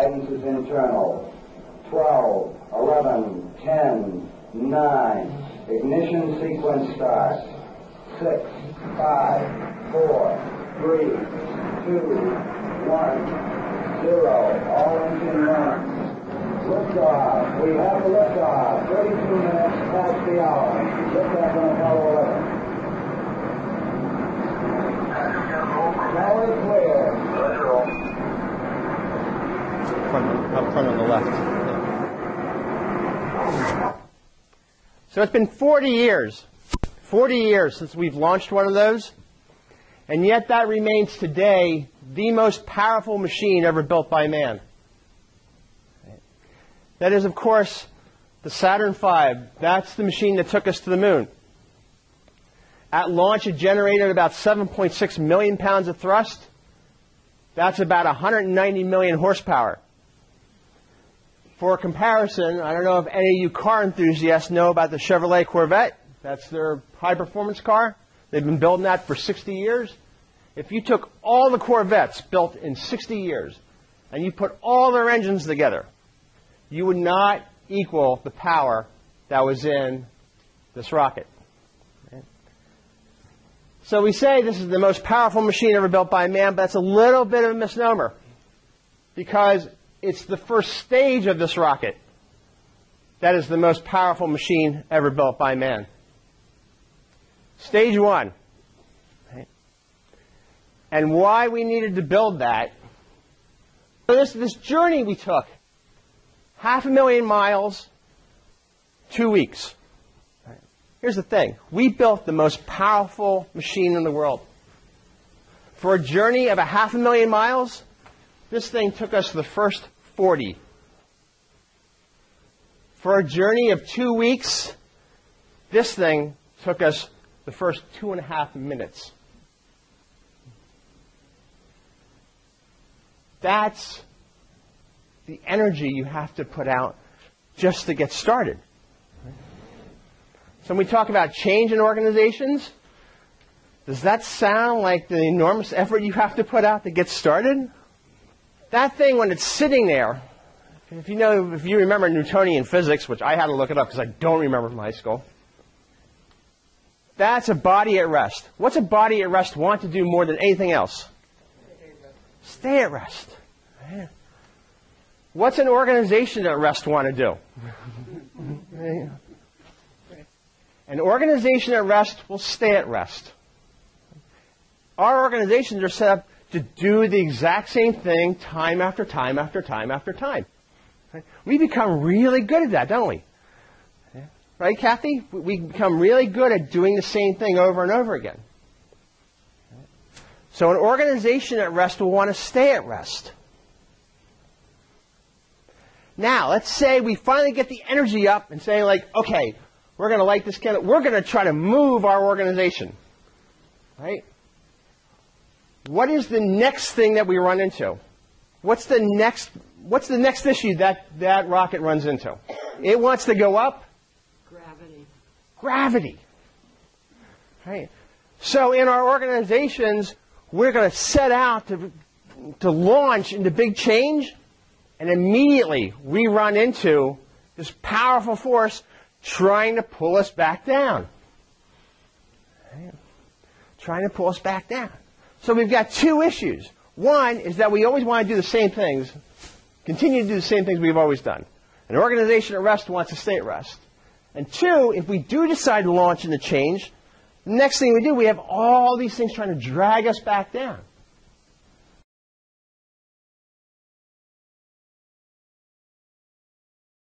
Guidance is internal. 12, 11, 10, 9. Ignition sequence starts. 6, 5, 4, 3, 2, 1, 0. All engine running. Liftoff. We have a liftoff. 32 minutes past the hour. Liftoff on Apollo 11. Tower clear. Up front on the left. So it's been 40 years. 40 years since we've launched one of those. And yet that remains today the most powerful machine ever built by man. That is, of course, the Saturn V. That's the machine that took us to the moon. At launch, it generated about 7.6 million pounds of thrust. That's about 190 million horsepower. For comparison, I don't know if any of you car enthusiasts know about the Chevrolet Corvette. That's their high-performance car. They've been building that for 60 years. If you took all the Corvettes built in 60 years and you put all their engines together, you would not equal the power that was in this rocket. Okay. So we say this is the most powerful machine ever built by man, but that's a little bit of a misnomer because it's the first stage of this rocket that is the most powerful machine ever built by man. Stage 1. Okay. And why we needed to build that. So this journey we took, 500,000 miles, 2 weeks. Right. Here's the thing. We built the most powerful machine in the world. For a journey of 500,000 miles, this thing took us the first 40. For a journey of 2 weeks, this thing took us the first 2.5 minutes. That's the energy you have to put out just to get started. So when we talk about change in organizations, does that sound like the enormous effort you have to put out to get started? That thing, when it's sitting there, if you remember Newtonian physics, which I had to look it up because I don't remember from high school, that's a body at rest. What's a body at rest want to do more than anything else? Stay at rest. Man. What's an organization at rest want to do? An organization at rest will stay at rest. Our organizations are set up to do the exact same thing time after time after time after time. We become really good at that, don't we? Right, Kathy? We become really good at doing the same thing over and over again. So an organization at rest will want to stay at rest. Now, let's say we finally get the energy up and say, like, okay, we're going to light this candle. We're going to try to move our organization. Right? What is the next thing that we run into? What's the next issue that rocket runs into? It wants to go up. Gravity. Right? So in our organizations, we're going to set out to launch into big change, and immediately we run into this powerful force trying to pull us back down. Right? Trying to pull us back down. So we've got two issues. One is that we always want to do the same things, continue to do the same things we've always done. An organization at rest wants to stay at rest. And two, if we do decide to launch into change, the next thing we do, we have all these things trying to drag us back down.